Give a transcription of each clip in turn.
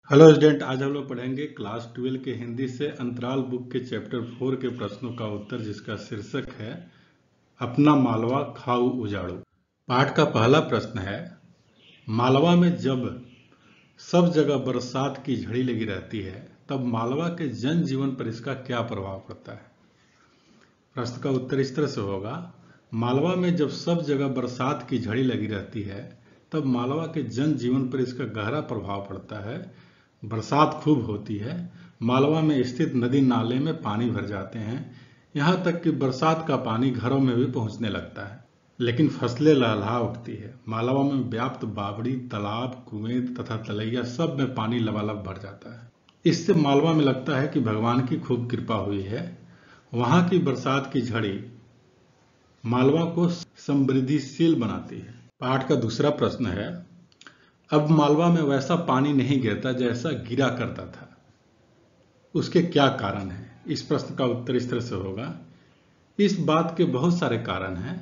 Hello student, आज हम लोग पढ़ेंगे क्लास 12 के हिंदी से अंतराल बुक के चैप्टर 4 के प्रश्नों का उत्तर, जिसका शीर्षक है अपना मालवा खाऊ उजाड़ू। पाठ का पहला प्रश्न है, मालवा में जब सब जगह बरसात की झड़ी लगी रहती है तब मालवा के जनजीवन पर इसका क्या प्रभाव पड़ता है। प्रश्न का उत्तर इस तरह से होगा, मालवा में जब सब जगह बरसात की झड़ी लगी रहती है तब मालवा के जनजीवन पर इसका गहरा प्रभाव पड़ता है। बरसात खूब होती है, मालवा में स्थित नदी नाले में पानी भर जाते हैं, यहाँ तक कि बरसात का पानी घरों में भी पहुंचने लगता है। लेकिन फसलें लहलहा उठती है। मालवा में व्याप्त बावड़ी, तालाब, कुएं तथा तलैया सब में पानी लबालब भर जाता है। इससे मालवा में लगता है कि भगवान की खूब कृपा हुई है। वहां की बरसात की झड़ी मालवा को समृद्धिशील बनाती है। पाठ का दूसरा प्रश्न है, अब मालवा में वैसा पानी नहीं गिरता जैसा गिरा करता था, उसके क्या कारण है। इस प्रश्न का उत्तर इस तरह से होगा, इस बात के बहुत सारे कारण हैं,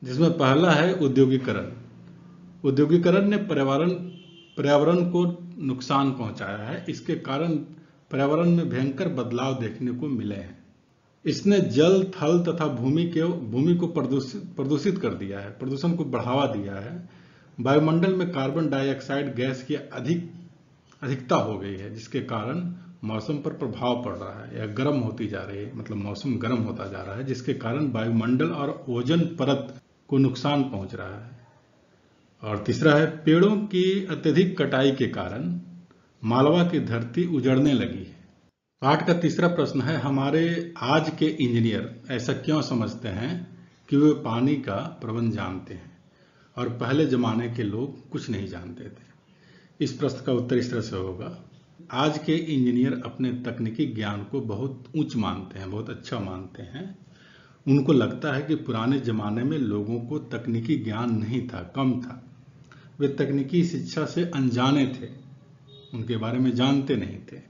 जिसमें पहला है औद्योगिकरण। औद्योगिकरण ने पर्यावरण को नुकसान पहुंचाया है। इसके कारण पर्यावरण में भयंकर बदलाव देखने को मिले हैं। इसने जल, थल तथा भूमि को प्रदूषित कर दिया है, प्रदूषण को बढ़ावा दिया है। वायुमंडल में कार्बन डाइऑक्साइड गैस की अधिकता हो गई है, जिसके कारण मौसम पर प्रभाव पड़ रहा है या गर्म होती जा रही है, मतलब मौसम गर्म होता जा रहा है, जिसके कारण वायुमंडल और ओजोन परत को नुकसान पहुंच रहा है। और तीसरा है, पेड़ों की अत्यधिक कटाई के कारण मालवा की धरती उजड़ने लगी है। पाठ का तीसरा प्रश्न है, हमारे आज के इंजीनियर ऐसा क्यों समझते हैं कि वे पानी का प्रबंध जानते हैं और पहले जमाने के लोग कुछ नहीं जानते थे। इस प्रश्न का उत्तर इस तरह से होगा, आज के इंजीनियर अपने तकनीकी ज्ञान को बहुत उच्च मानते हैं, बहुत अच्छा मानते हैं। उनको लगता है कि पुराने जमाने में लोगों को तकनीकी ज्ञान नहीं था, कम था। वे तकनीकी शिक्षा से अनजाने थे, उनके बारे में जानते नहीं थे।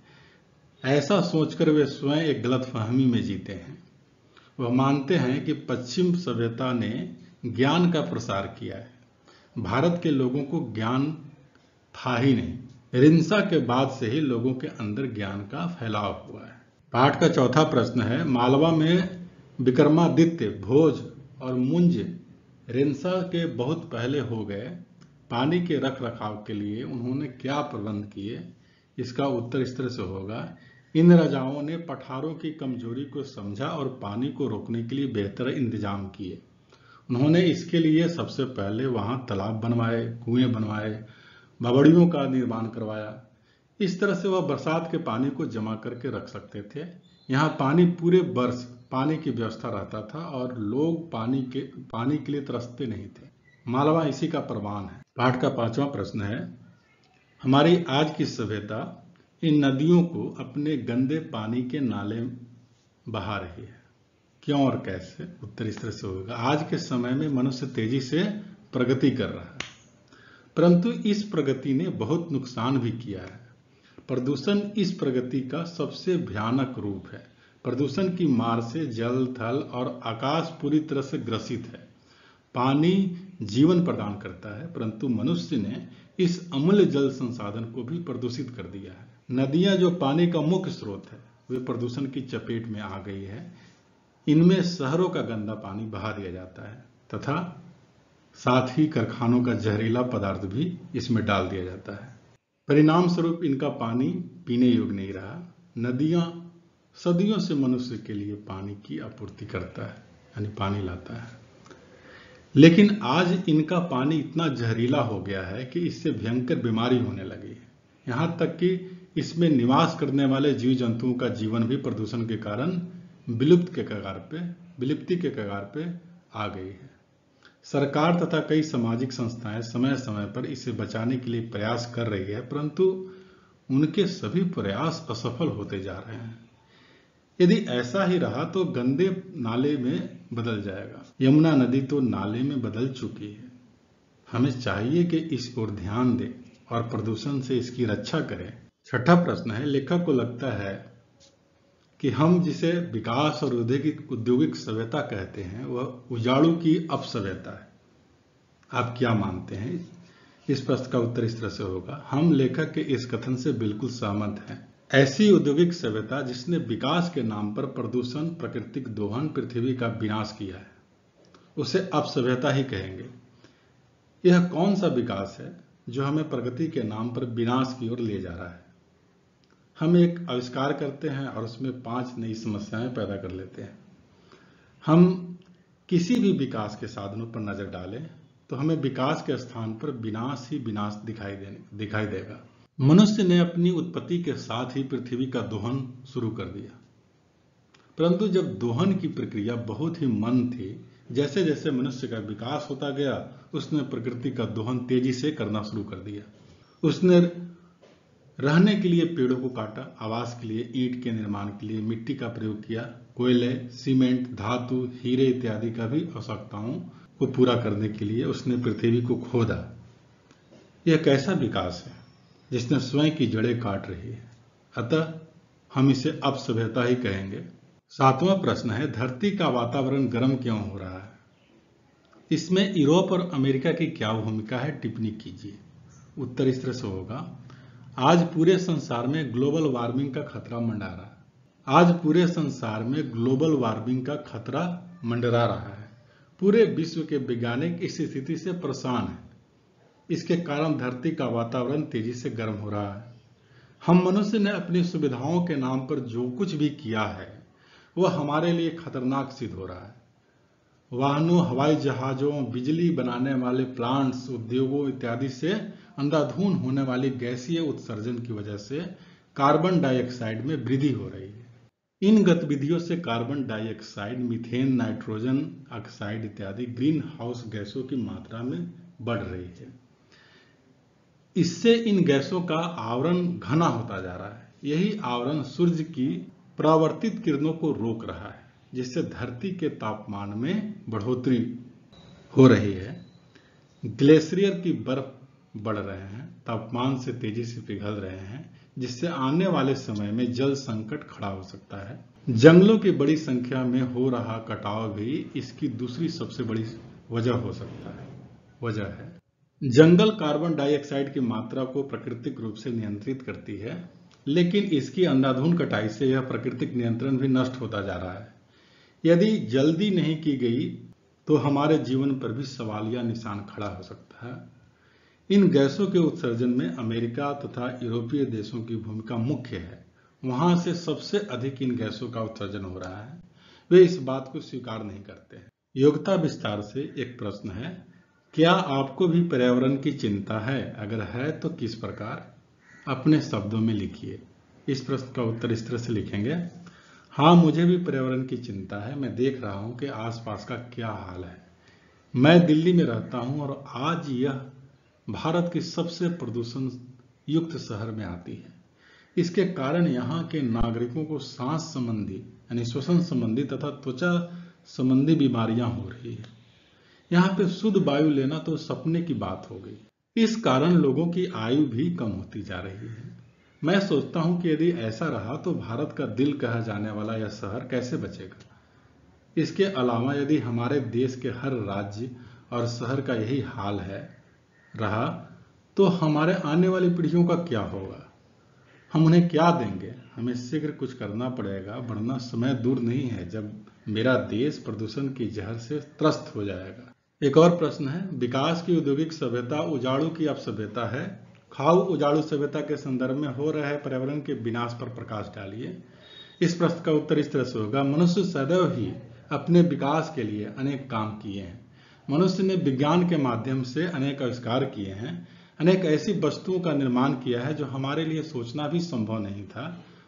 ऐसा सोचकर वे स्वयं एक गलतफहमी में जीते हैं। वह मानते हैं कि पश्चिम सभ्यता ने ज्ञान का प्रसार किया है, भारत के लोगों को ज्ञान था ही नहीं। रिंसा के बाद से ही लोगों के अंदर ज्ञान का फैलाव हुआ है। पाठ का चौथा प्रश्न है, मालवा में विक्रमादित्य, भोज और मुंज रिंसा के बहुत पहले हो गए। पानी के रख रखाव के लिए उन्होंने क्या प्रबंध किए। इसका उत्तर इस तरह से होगा, इन राजाओं ने पठारों की कमजोरी को समझा और पानी को रोकने के लिए बेहतर इंतजाम किए। उन्होंने इसके लिए सबसे पहले वहां तालाब बनवाए, कुएं बनवाए, बावड़ियों का निर्माण करवाया। इस तरह से वह बरसात के पानी को जमा करके रख सकते थे। यहाँ पानी पूरे वर्ष पानी की व्यवस्था रहता था और लोग पानी के लिए तरसते नहीं थे। मालवा इसी का प्रमाण है। पाठ का पांचवा प्रश्न है, हमारी आज की सभ्यता इन नदियों को अपने गंदे पानी के नाले बहा रही है, क्यों और कैसे। उत्तर इस तरह से होगा, आज के समय में मनुष्य तेजी से प्रगति कर रहा है, परंतु इस प्रगति ने बहुत नुकसान भी किया है। प्रदूषण इस प्रगति का सबसे भयानक रूप है। प्रदूषण की मार से जल, थल और आकाश पूरी तरह से ग्रसित है। पानी जीवन प्रदान करता है, परंतु मनुष्य ने इस अमूल्य जल संसाधन को भी प्रदूषित कर दिया है। नदियां जो पानी का मुख्य स्रोत है, वे प्रदूषण की चपेट में आ गई है। इनमें शहरों का गंदा पानी बहा दिया जाता है तथा साथ ही कारखानों का जहरीला पदार्थ भी इसमें डाल दिया जाता है। परिणाम स्वरूप इनका पानी पीने योग्य नहीं रहा। नदियां सदियों से मनुष्य के लिए पानी की आपूर्ति करता है, यानी पानी लाता है, लेकिन आज इनका पानी इतना जहरीला हो गया है कि इससे भयंकर बीमारी होने लगी है। यहाँ तक कि इसमें निवास करने वाले जीव जंतुओं का जीवन भी प्रदूषण के कारण विलुप्ति के कगार पे आ गई है। सरकार तथा कई सामाजिक संस्थाएं समय समय पर इसे बचाने के लिए प्रयास कर रही है, परंतु उनके सभी प्रयास असफल होते जा रहे हैं। यदि ऐसा ही रहा तो गंदे नाले में बदल जाएगा। यमुना नदी तो नाले में बदल चुकी है। हमें चाहिए कि इस ओर ध्यान दें और प्रदूषण से इसकी रक्षा करें। छठा प्रश्न है, लेखक को लगता है कि हम जिसे विकास और औद्योगिक सभ्यता कहते हैं, वह उजाड़ू की अपसभ्यता है। आप क्या मानते हैं? इस प्रश्न का उत्तर इस तरह से होगा, हम लेखक के इस कथन से बिल्कुल सहमत हैं। ऐसी औद्योगिक सभ्यता जिसने विकास के नाम पर प्रदूषण, प्राकृतिक दोहन, पृथ्वी का विनाश किया है, उसे अपसभ्यता ही कहेंगे। यह कौन सा विकास है जो हमें प्रगति के नाम पर विनाश की ओर ले जा रहा है? हम एक आविष्कार करते हैं और उसमें 5 नई समस्याएं पैदा कर लेते हैं। हम किसी भी विकास के साधनों पर नजर डालें तो हमें विकास के स्थान पर विनाश ही विनाश दिखाई देगा। मनुष्य ने अपनी उत्पत्ति के साथ ही पृथ्वी का दोहन शुरू कर दिया, परंतु जब दोहन की प्रक्रिया बहुत ही मंद थी, जैसे जैसे मनुष्य का विकास होता गया, उसने प्रकृति का दोहन तेजी से करना शुरू कर दिया। उसने रहने के लिए पेड़ों को काटा, आवास के लिए ईंट के निर्माण के लिए मिट्टी का प्रयोग किया, कोयले, सीमेंट, धातु, हीरे इत्यादि का भी आवश्यकताओं को पूरा करने के लिए उसने पृथ्वी को खोदा। यह कैसा विकास है जिसने स्वयं की जड़ें काट रही है? अतः हम इसे अपसभ्यता ही कहेंगे। 7वां प्रश्न है, धरती का वातावरण गर्म क्यों हो रहा है? इसमें यूरोप और अमेरिका की क्या भूमिका है, टिप्पणी कीजिए। उत्तर इस तरह से होगा, आज पूरे संसार में ग्लोबल वार्मिंग का खतरा मंडरा रहा है। आज पूरे संसार में ग्लोबल वार्मिंग का खतरा मंडरा रहा है। पूरे विश्व के वैज्ञानिक इस स्थिति से परेशान हैं। इसके कारण धरती का वातावरण तेजी से गर्म हो रहा है। हम मनुष्य ने अपनी सुविधाओं के नाम पर जो कुछ भी किया है वह हमारे लिए खतरनाक सिद्ध हो रहा है। वाहनों, हवाई जहाजों, बिजली बनाने वाले प्लांट्स, उद्योगों इत्यादि से अंधाधुंध होने वाली गैसीय उत्सर्जन की वजह से कार्बन डाइऑक्साइड में वृद्धि हो रही है। इन गतिविधियों से carbon dioxide, methane, nitrogen oxide इत्यादि ग्रीन हाउस गैसों की मात्रा में बढ़ रही है। इससे इन गैसों का आवरण घना होता जा रहा है। यही आवरण सूर्य की परावर्तित किरणों को रोक रहा है, जिससे धरती के तापमान में बढ़ोतरी हो रही है। ग्लेशियर की बर्फ बढ़ रहे हैं, तापमान से तेजी से पिघल रहे हैं, जिससे आने वाले समय में जल संकट खड़ा हो सकता है। जंगलों की बड़ी संख्या में हो रहा कटाव भी इसकी दूसरी सबसे बड़ी वजह हो सकता है। जंगल कार्बन डाइऑक्साइड की मात्रा को प्राकृतिक रूप से नियंत्रित करती है, लेकिन इसकी अंधाधुंध कटाई से यह प्राकृतिक नियंत्रण भी नष्ट होता जा रहा है। यदि जल्दी नहीं की गई तो हमारे जीवन पर भी सवालिया निशान खड़ा हो सकता है। इन गैसों के उत्सर्जन में अमेरिका तथा यूरोपीय देशों की भूमिका मुख्य है। वहां से सबसे अधिक इन गैसों का उत्सर्जन हो रहा है। वे इस बात को स्वीकार नहीं करते हैं। योग्यता विस्तार से एक प्रश्न है, क्या आपको भी पर्यावरण की चिंता है? अगर है तो किस प्रकार? अपने शब्दों में लिखिए। इस प्रश्न का उत्तर इस तरह से लिखेंगे, हाँ, मुझे भी पर्यावरण की चिंता है। मैं देख रहा हूं कि आसपास का क्या हाल है। मैं दिल्ली में रहता हूं और आज यह भारत की सबसे प्रदूषण युक्त शहर में आती है। इसके कारण यहाँ के नागरिकों को सांस संबंधी यानी श्वसन संबंधी तथा त्वचा संबंधी बीमारियां हो रही है। यहाँ पे शुद्ध वायु लेना तो सपने की बात हो गई। इस कारण लोगों की आयु भी कम होती जा रही है। मैं सोचता हूं कि यदि ऐसा रहा तो भारत का दिल कहा जाने वाला यह शहर कैसे बचेगा। इसके अलावा यदि हमारे देश के हर राज्य और शहर का यही हाल रहा तो हमारे आने वाली पीढ़ियों का क्या होगा? हम उन्हें क्या देंगे? हमें शीघ्र कुछ करना पड़ेगा, वरना समय दूर नहीं है जब मेरा देश प्रदूषण की जहर से त्रस्त हो जाएगा। एक और प्रश्न है, विकास की औद्योगिक सभ्यता उजाड़ू की अपसभ्यता है। खाऊ उजाड़ू सभ्यता के संदर्भ में हो रहे पर्यावरण के विनाश पर प्रकाश डालिए। इस प्रश्न का उत्तर इस तरह से होगा, मनुष्य सदैव ही अपने विकास के लिए अनेक काम किए हैं। मनुष्य ने विज्ञान के माध्यम से अनेक आविष्कार किए हैं, अनेक ऐसी वस्तुओं का निर्माण किया है जो हमारे लिए सोचना भी संभव नहीं था।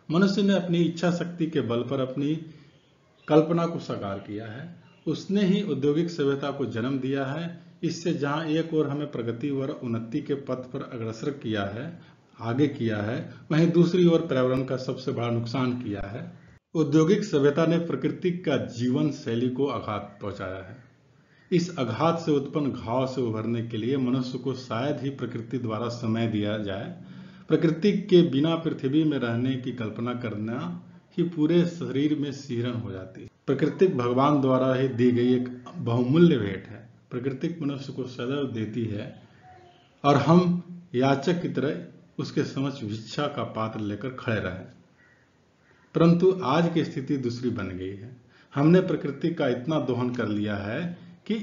मनुष्य ने अपनी इच्छा शक्ति के बल पर अपनी कल्पना को साकार किया है। उसने ही औद्योगिक सभ्यता को जन्म दिया है। इससे जहां एक ओर हमें प्रगति व उन्नति के पथ पर अग्रसर किया है, आगे किया है, वहीं दूसरी ओर पर्यावरण का सबसे बड़ा नुकसान किया है। औद्योगिक सभ्यता ने प्रकृति का जीवन शैली को आघात पहुंचाया है। इस आघात से उत्पन्न घाव से उभरने के लिए मनुष्य को शायद ही प्रकृति द्वारा समय दिया जाए। प्रकृति के बिना पृथ्वी में रहने की कल्पना करना ही पूरे शरीर में सिहरन हो जाती है। प्रकृति भगवान द्वारा ही दी गई एक बहुमूल्य भेंट है। प्रकृति मनुष्य को सदैव देती है और हम याचक की तरह उसके समक्ष भिक्षा का पात्र लेकर खड़े रहे। परंतु आज की स्थिति दूसरी बन गई है। हमने प्रकृति का इतना दोहन कर लिया है कि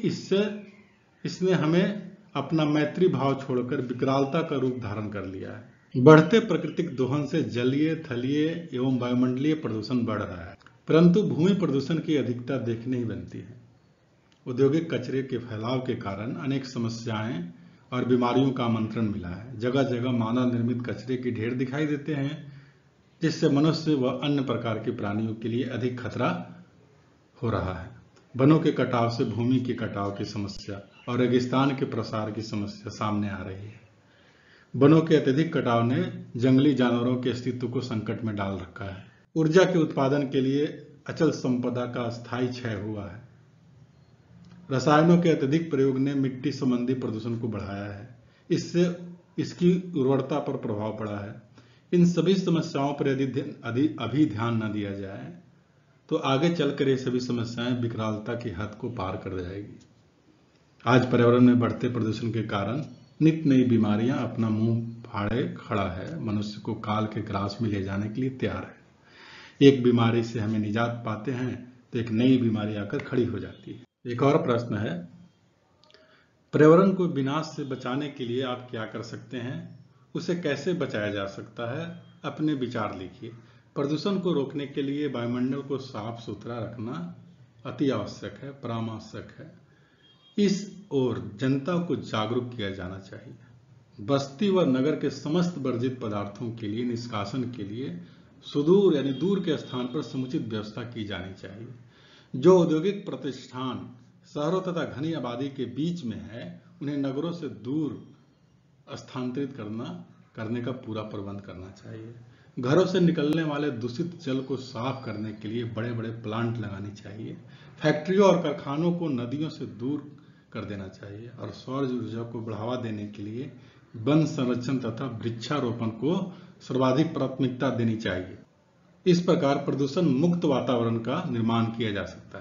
इसने हमें अपना मैत्री भाव छोड़कर विकरालता का रूप धारण कर लिया है। बढ़ते प्राकृतिक दोहन से जलीय, थलीय एवं वायुमंडलीय प्रदूषण बढ़ रहा है, परंतु भूमि प्रदूषण की अधिकता देखने ही बनती है। औद्योगिक कचरे के फैलाव के कारण अनेक समस्याएं और बीमारियों का आमंत्रण मिला है। जगह जगह मानव निर्मित कचरे के ढेर दिखाई देते हैं, जिससे मनुष्य व अन्य प्रकार के प्राणियों के लिए अधिक खतरा हो रहा है। वनों के कटाव से भूमि के कटाव की समस्या और रेगिस्तान के प्रसार की समस्या सामने आ रही है। वनों के अत्यधिक कटाव ने जंगली जानवरों के अस्तित्व को संकट में डाल रखा है। ऊर्जा के उत्पादन के लिए अचल संपदा का स्थायी क्षय हुआ है। रसायनों के अत्यधिक प्रयोग ने मिट्टी संबंधी प्रदूषण को बढ़ाया है, इससे इसकी उर्वरता पर प्रभाव पड़ा है। इन सभी समस्याओं पर यदि अभी ध्यान न दिया जाए तो आगे चलकर ये सभी समस्याएं विकरालता की हद को पार कर जाएगी। आज पर्यावरण में बढ़ते प्रदूषण के कारण नित नई बीमारियां अपना मुंह फाड़े खड़ा है, मनुष्य को काल के ग्रास में ले जाने के लिए तैयार है। एक बीमारी से हमें निजात पाते हैं तो एक नई बीमारी आकर खड़ी हो जाती है। एक और प्रश्न है, पर्यावरण को विनाश से बचाने के लिए आप क्या कर सकते हैं, उसे कैसे बचाया जा सकता है, अपने विचार लिखिए। प्रदूषण को रोकने के लिए वायुमंडल को साफ सुथरा रखना अति आवश्यक है, परामर्शक है। इस ओर जनता को जागरूक किया जाना चाहिए। बस्ती व नगर के समस्त वर्जित पदार्थों के लिए निष्कासन के लिए सुदूर यानी दूर के स्थान पर समुचित व्यवस्था की जानी चाहिए। जो औद्योगिक प्रतिष्ठान शहरों तथा घनी आबादी के बीच में है, उन्हें नगरों से दूर स्थानांतरित करने का पूरा प्रबंध करना चाहिए। घरों से निकलने वाले दूषित जल को साफ करने के लिए बड़े बड़े प्लांट लगाने चाहिए। फैक्ट्रियों और कारखानों को नदियों से दूर कर देना चाहिए और सौर ऊर्जा को बढ़ावा देने के लिए वन संरक्षण तथा वृक्षारोपण को सर्वाधिक प्राथमिकता देनी चाहिए। इस प्रकार प्रदूषण मुक्त वातावरण का निर्माण किया जा सकता है।